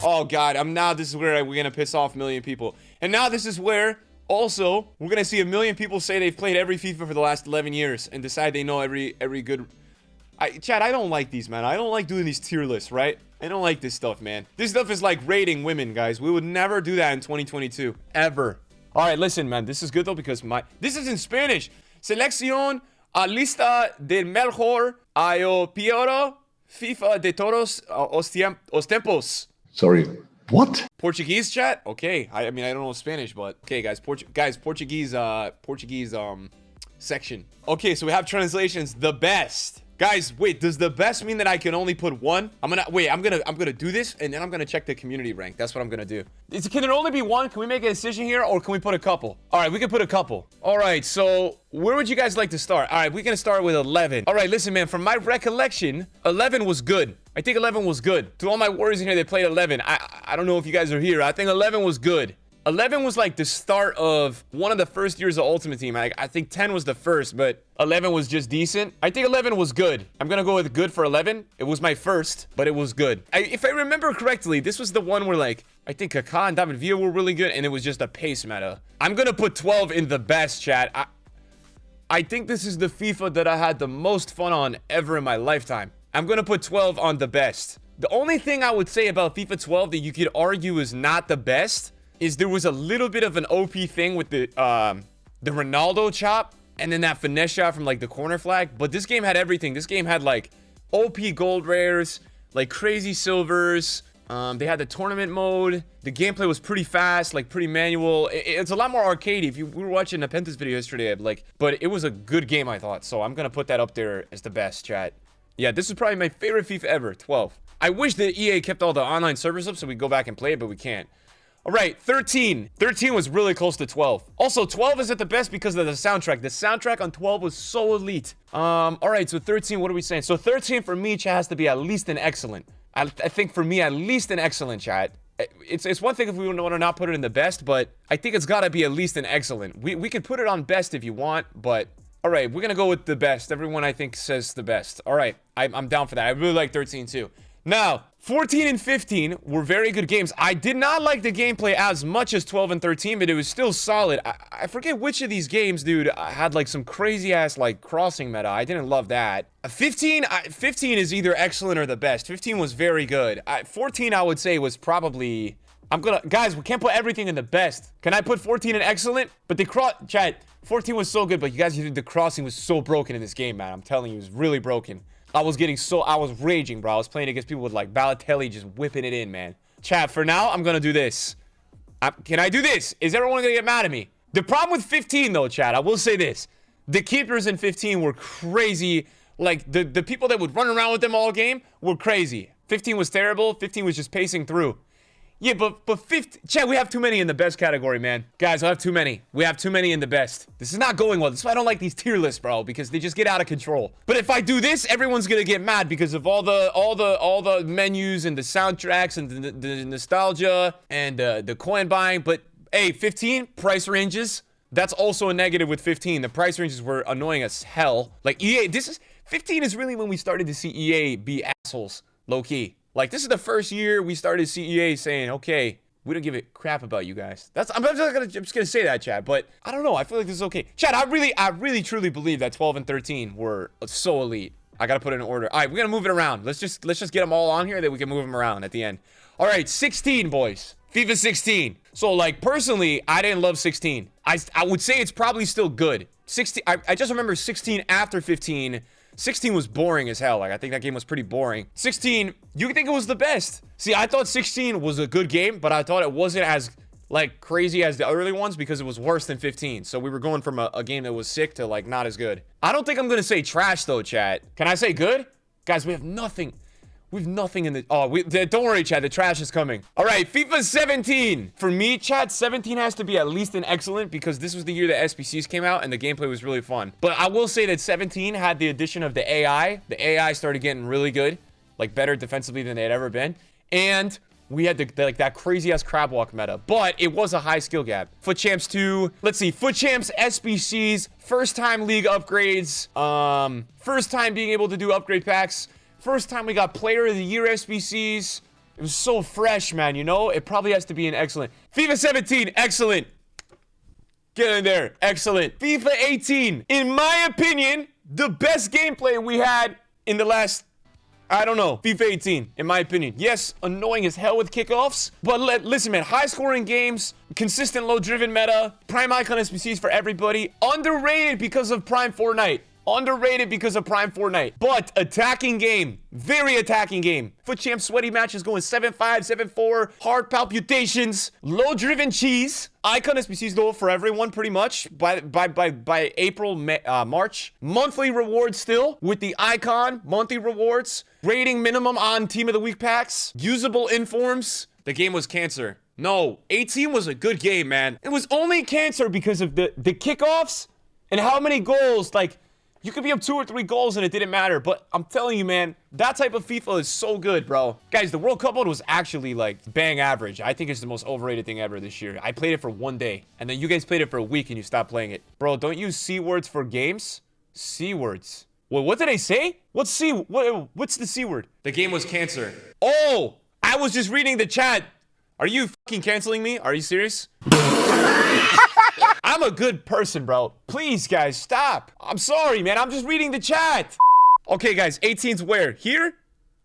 Oh God, this is where we're gonna piss off a million people. And now this is where also we're gonna see a million people say they've played every FIFA for the last 11 years and decide they know every good. Chad, I don't like these, man. I don't like doing these tier lists, right? I don't like this stuff, man. This stuff is like rating women, guys. We would never do that in 2022, ever. All right, listen, man. This is good though because this is in Spanish. Selección a lista del mejor a peor FIFA de todos os tiempos. Sorry, what? Portuguese, chat? Okay. I mean, I don't know Spanish, but okay, guys. Portuguese section. Okay, so we have translations. The best. Guys, wait, does the best mean that I can only put one? I'm gonna do this, and then I'm gonna check the community rank. That's what I'm gonna do. Can there only be one? Can we make a decision here, or can we put a couple? All right, we can put a couple. All right, so where would you guys like to start? All right, we're gonna start with 11. All right, listen, man, from my recollection, 11 was good. I think 11 was good. To all my warriors in here, they played 11. I don't know if you guys are here. I think 11 was good. 11 was like the start of one of the first years of Ultimate Team. I think 10 was the first, but 11 was just decent. I think 11 was good. I'm gonna go with good for 11. It was my first, but it was good. If I remember correctly, this was the one where like, I think Kaká and David Villa were really good, and it was just a pace meta. I'm gonna put 12 in the best, chat. I think this is the FIFA that I had the most fun on ever in my lifetime. I'm gonna put 12 on the best. The only thing I would say about FIFA 12 that you could argue is not the best is there was a little bit of an OP thing with the Ronaldo chop and then that finesse shot from like the corner flag. But this game had everything. This game had like OP gold rares, like crazy silvers. They had the tournament mode. The gameplay was pretty fast, like pretty manual. It's a lot more arcadey. We were watching Nepenta's video yesterday, but it was a good game, I thought. So I'm gonna put that up there as the best, chat. Yeah, this is probably my favorite FIFA ever, 12. I wish that EA kept all the online servers up so we go back and play it, but we can't. All right, 13. 13 was really close to 12. Also, 12 is at the best because of the soundtrack. The soundtrack on 12 was so elite. All right, so 13, what are we saying? So 13 for me, chat, has to be at least an excellent. I think for me, at least an excellent, chat. It's one thing if we want to not put it in the best, but I think it's got to be at least an excellent. We could put it on best if you want, but all right, we're going to go with the best. Everyone, I think, says the best. All right, I'm down for that. I really like 13, too. Now, 14 and 15 were very good games. I did not like the gameplay as much as 12 and 13, but it was still solid. I forget which of these games, dude, had like some crazy ass like crossing meta. I didn't love that. 15 is either excellent or the best. 15 was very good. 14, I would say, was probably... Guys, we can't put everything in the best. Can I put 14 in excellent? But chat, 14 was so good, but you guys, the crossing was so broken in this game, man. I'm telling you, it was really broken. I was raging, bro. I was playing against people with like Balotelli just whipping it in, man. Chat, for now, I'm gonna do this. Can I do this? Is everyone gonna get mad at me? The problem with 15, though, chat, I will say this. The keepers in 15 were crazy. Like, the people that would run around with them all game were crazy. 15 was terrible. 15 was just pacing through. Yeah, but 15... Chat, we have too many in the best category, man. Guys, I have too many. We have too many in the best. This is not going well. That's why I don't like these tier lists, bro, because they just get out of control. But if I do this, everyone's gonna get mad because of all the menus and the soundtracks and the nostalgia and the coin buying. But hey, 15 price ranges. That's also a negative with 15. The price ranges were annoying as hell. Like EA, 15 is really when we started to see EA be assholes, low key. Like, this is the first year we started to see EA saying, okay, we don't give a crap about you guys. I'm just gonna say that, chat, but I don't know. I feel like this is okay. Chat, I really truly believe that 12 and 13 were so elite. I gotta put it in order. All right, we're gonna move it around. Let's just get them all on here, then we can move them around at the end. All right, 16, boys. FIFA 16. So, like, personally, I didn't love 16. I would say it's probably still good. 16, I just remember 16 after 15. 16 was boring as hell. Like, I think that game was pretty boring. 16, you could think it was the best. See, I thought 16 was a good game, but I thought it wasn't as, like, crazy as the early ones because it was worse than 15. So we were going from a game that was sick to, like, not as good. I don't think I'm gonna say trash, though, chat. Can I say good? Guys, we have nothing. We have nothing in the... Oh, don't worry, chat. The trash is coming. All right, FIFA 17. For me, chat, 17 has to be at least an excellent because this was the year that SBCs came out and the gameplay was really fun. But I will say that 17 had the addition of the AI. The AI started getting really good, like better defensively than they had ever been. And we had that crazy-ass crab walk meta. But it was a high skill gap. Foot Champs 2. Let's see. Foot Champs, SBCs, first-time league upgrades, first time being able to do upgrade packs. First time we got Player of the Year SBCs. It was so fresh, man, you know? It probably has to be an excellent. FIFA 17, excellent. Get in there, excellent. FIFA 18, in my opinion, the best gameplay we had in the last, I don't know, FIFA 18, in my opinion. Yes, annoying as hell with kickoffs, but listen, man, high-scoring games, consistent low-driven meta, prime icon SBCs for everybody, underrated because of Prime Fortnite. Underrated because of Prime Fortnite. But attacking game. Very attacking game. Foot champ sweaty matches going 7-5, 7-4. Heart palpitations. Low driven cheese. Icon SBCs though for everyone pretty much. By April, March. Monthly rewards still. With the icon. Monthly rewards. Rating minimum on Team of the Week packs. Usable informs. The game was cancer. No. 18 was a good game, man. It was only cancer because of the kickoffs. And how many goals, like... You could be up 2 or 3 goals and it didn't matter, but I'm telling you, man, that type of FIFA is so good, bro. Guys, the World Cup mode was actually, like, bang average. I think it's the most overrated thing ever this year. I played it for 1 day, and then you guys played it for a week and you stopped playing it. Bro, don't use C words for games? C words. Well, what did I say? What's the C word? The game was cancer. Oh, I was just reading the chat. Are you fucking canceling me? Are you serious? I'm a good person, bro. Please, guys, stop. I'm sorry, man. I'm just reading the chat. Okay, guys, 18's where? Here?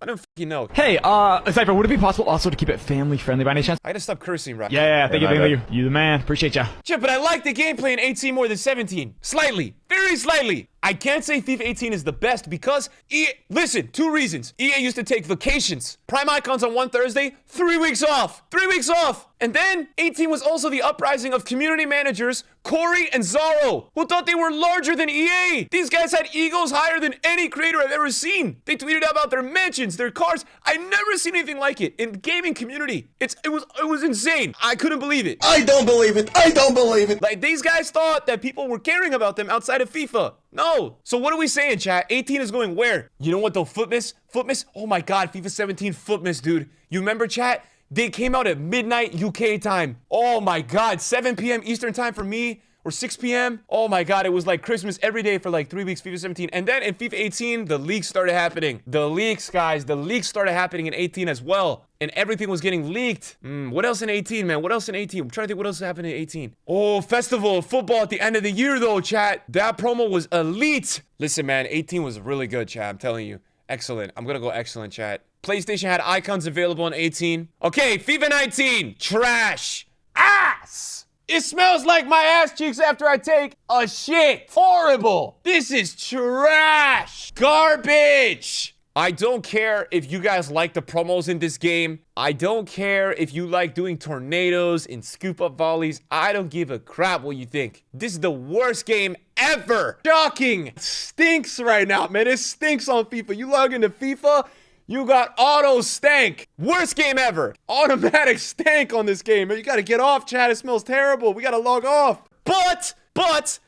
I don't fucking know. Hey, Cypher, would it be possible also to keep it family friendly by any chance? I gotta stop cursing, bro. Yeah, thank you. You the man. Appreciate ya. Yeah, but I like the gameplay in 18 more than 17. Slightly. Very slightly. I can't say FIFA 18 is the best because EA... Listen, 2 reasons. EA used to take vacations. Prime icons on one Thursday, 3 weeks off. 3 weeks off. And then 18 was also the uprising of community managers Corey and Zaro, who thought they were larger than EA. These guys had egos higher than any creator I've ever seen. They tweeted about their mansions, their cars. I never seen anything like it in the gaming community. It was insane. I couldn't believe it. I don't believe it. I don't believe it. Like, these guys thought that people were caring about them outside of FIFA. No. So what are we saying, chat? 18 is going where? You know what though? Footmiss? Footmiss? Oh my god, FIFA 17 Footmiss, dude. You remember, chat? They came out at midnight UK time. Oh my god, 7 p.m. Eastern time for me, or 6 p.m. Oh my god, it was like Christmas every day for like 3 weeks, FIFA 17. And then in FIFA 18, the leaks started happening. The leaks, guys, the leaks started happening in 18 as well. And everything was getting leaked. What else in 18, man? What else in 18? I'm trying to think what else happened in 18. Oh, Festival of Football at the end of the year, though, chat. That promo was elite. Listen, man, 18 was really good, chat. I'm telling you. Excellent. I'm gonna go excellent, chat. PlayStation had icons available in 18. Okay, FIFA 19. Trash. Ass. It smells like my ass cheeks after I take a shit. Horrible. This is trash. Garbage. I don't care if you guys like the promos in this game. I don't care if you like doing tornadoes and scoop up volleys. I don't give a crap what you think. This is the worst game ever. Shocking. It stinks right now, man. It stinks on FIFA. You log into FIFA, you got auto stank. Worst game ever. Automatic stank on this game. You gotta get off, chat. It smells terrible. We gotta log off. But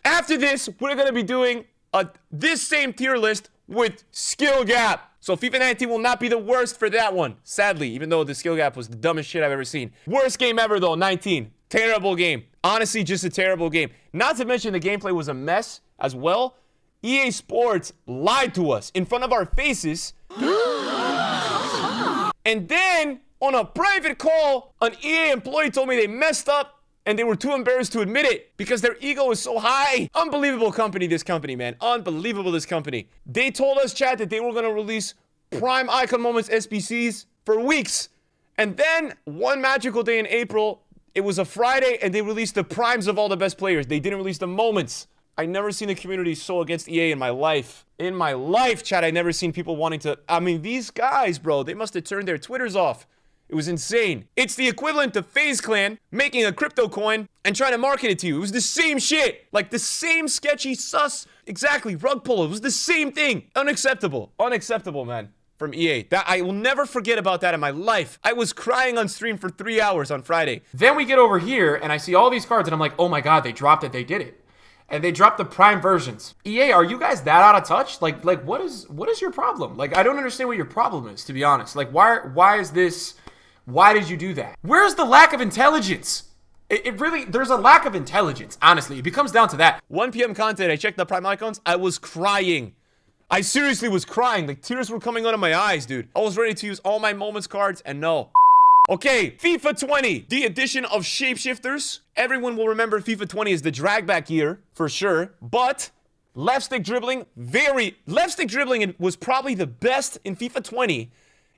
after this, we're gonna be doing this same tier list with skill gap. So FIFA 19 will not be the worst for that one, sadly, even though the skill gap was the dumbest shit I've ever seen. Worst game ever, though, 19. Terrible game. Honestly, just a terrible game. Not to mention the gameplay was a mess as well. EA Sports lied to us in front of our faces. And then, on a private call, an EA employee told me they messed up and they were too embarrassed to admit it because their ego is so high. Unbelievable company, this company, man. Unbelievable, this company. They told us, chat, that they were going to release Prime Icon Moments SBCs for weeks. And then, one magical day in April, it was a Friday, and they released the primes of all the best players. They didn't release the moments. I never seen a community so against EA in my life. In my life, chat, I never seen people wanting to... I mean, these guys, bro, they must have turned their Twitters off. It was insane. It's the equivalent to FaZe Clan making a crypto coin and trying to market it to you. It was the same shit. Like the same sketchy sus. Exactly. Rug pull. It was the same thing. Unacceptable. Unacceptable, man. From EA. That I will never forget about that in my life. I was crying on stream for 3 hours on Friday. Then we get over here and I see all these cards and I'm like, oh my god, they dropped it. They did it. And they dropped the prime versions. EA, are you guys that out of touch? Like what is your problem? Like, I don't understand what your problem is, to be honest. Like, why is this... Why did you do that? Where's the lack of intelligence? It really, there's a lack of intelligence, honestly. It becomes down to that. 1 p.m. content, I checked the Prime icons. I was crying. I seriously was crying. Like, tears were coming out of my eyes, dude. I was ready to use all my moments cards, and no. Okay, FIFA 20, the addition of shapeshifters. Everyone will remember FIFA 20 is the drag back year, for sure. But left stick dribbling, left stick dribbling was probably the best in FIFA 20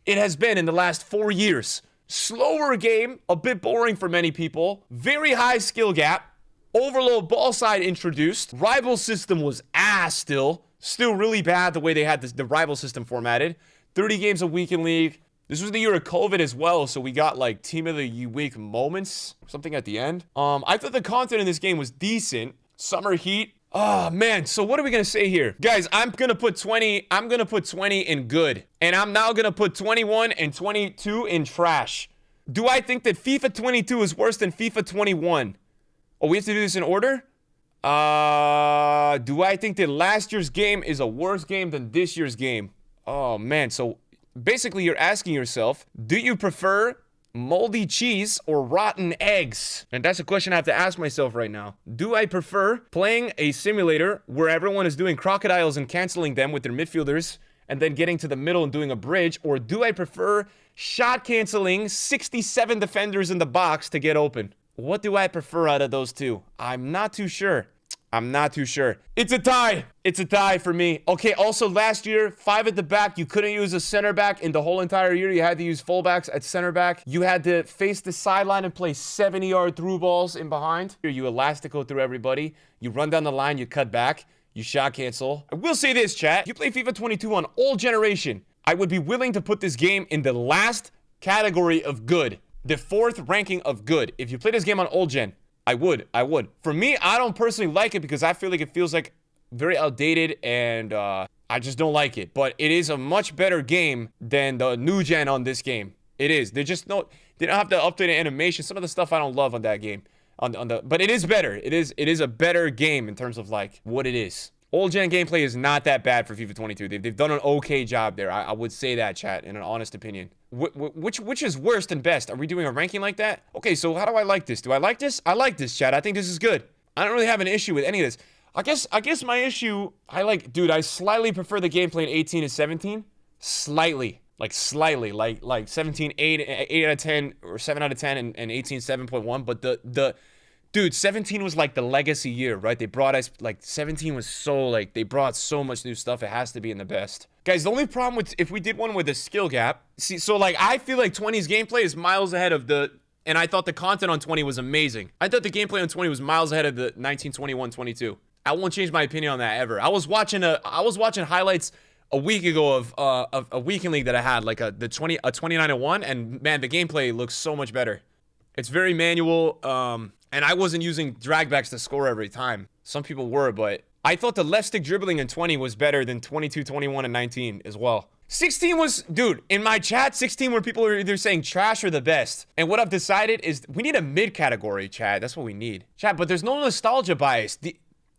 it has been in the last 4 years. Slower game, a bit boring for many people. Very high skill gap. Overload ball side introduced. Rival system was ass still. Still really bad the way they had the rival system formatted. 30 games a week in league. This was the year of COVID as well, so we got like team of the week moments, something at the end. I thought the content in this game was decent. Summer heat. Oh man, so what are we gonna say here? Guys, I'm gonna put 20 in good. And I'm now gonna put 21 and 22 in trash. Do I think that FIFA 22 is worse than FIFA 21? Oh, we have to do this in order? Do I think that last year's game is a worse game than this year's game? Oh man, so basically you're asking yourself, do you prefer moldy cheese or rotten eggs? And that's a question I have to ask myself right now. Do I prefer playing a simulator where everyone is doing crocodiles and canceling them with their midfielders and then getting to the middle and doing a bridge? Or do I prefer shot canceling 67 defenders in the box to get open? What do I prefer out of those two? I'm not too sure. It's a tie. It's a tie for me. Okay, also last year, 5 at the back. You couldn't use a center back in the whole entire year. You had to use fullbacks at center back. You had to face the sideline and play 70-yard through balls in behind. You elastico through everybody. You run down the line, you cut back. You shot cancel. I will say this, chat. You play FIFA 22 on old generation. I would be willing to put this game in the last category of good. The 4th ranking of good. If you play this game on old gen, I would. For me, I don't personally like it because I feel like it feels like very outdated and I just don't like it. But it is a much better game than the new gen on this game. It is. They don't have the updated animation. Some of the stuff I don't love on that game. But it is better. It is a better game in terms of like what it is. Old gen gameplay is not that bad for FIFA 22. They've done an okay job there. I would say that, chat, in an honest opinion. Which is worst and best? Are we doing a ranking like that? Okay, so how do I like this? Do I like this? I like this, chat. I think this is good. I don't really have an issue with any of this. I guess my issue, I slightly prefer the gameplay in 18 to 17. Slightly. Like 17, 8 out of 10, or 7 out of 10, and 18, 7.1. But dude, 17 was like the legacy year, right? They brought us, like, 17 was so, like, they brought so much new stuff. It has to be in the best. Guys, the only problem with, if we did one with a skill gap, see, so, like, I feel like 20's gameplay is miles ahead of and I thought the content on 20 was amazing. I thought the gameplay on 20 was miles ahead of the 19, 21, 22. I won't change my opinion on that ever. I was watching highlights a week ago of a weekend league that I had, like a 29-1, and man, the gameplay looks so much better. It's very manual, and I wasn't using dragbacks to score every time. Some people were, but I thought the left stick dribbling in 20 was better than 22, 21, and 19 as well. 16 was, dude, in my chat, 16 where people are either saying trash or the best. And what I've decided is we need a mid category, chat. That's what we need. Chat, but there's no nostalgia bias.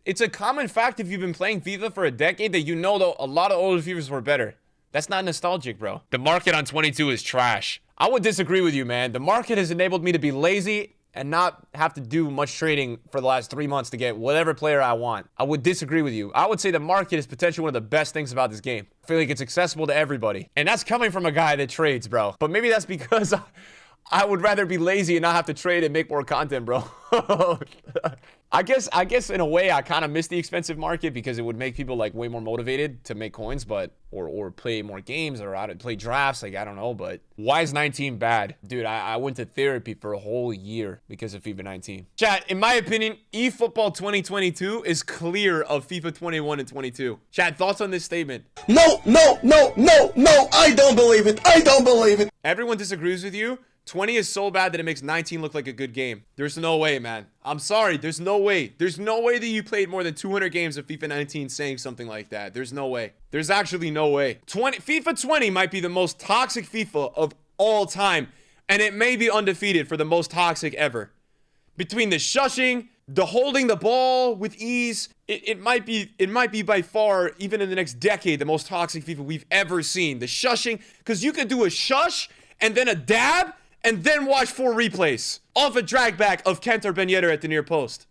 It's a common fact if you've been playing FIFA for a decade that you know that a lot of older FIFAs were better. That's not nostalgic, bro. The market on 22 is trash. I would disagree with you, man. The market has enabled me to be lazy and not have to do much trading for the last 3 months to get whatever player I want. I would disagree with you. I would say the market is potentially one of the best things about this game. I feel like it's accessible to everybody. And that's coming from a guy that trades, bro. But maybe that's because I would rather be lazy and not have to trade and make more content, bro. I guess in a way I kind of miss the expensive market because it would make people like way more motivated to make coins, but or play more games or out play drafts, like I don't know. But why is 19 bad? Dude, I went to therapy for a whole year because of FIFA 19. Chat, in my opinion, eFootball 2022 is clear of FIFA 21 and 22. Chat, thoughts on this statement? No, I don't believe it. Everyone disagrees with you. 20 is so bad that it makes 19 look like a good game. There's no way, man. I'm sorry. There's no way. There's no way that you played more than 200 games of FIFA 19 saying something like that. There's no way. There's actually no way. FIFA 20 might be the most toxic FIFA of all time, and it may be undefeated for the most toxic ever. Between the shushing, the holding the ball with ease, it might be by far, even in the next decade, the most toxic FIFA we've ever seen. The shushing, because you could do a shush and then a dab, and then watch 4 replays off a drag back of Kent or Ben Yedder at the near post.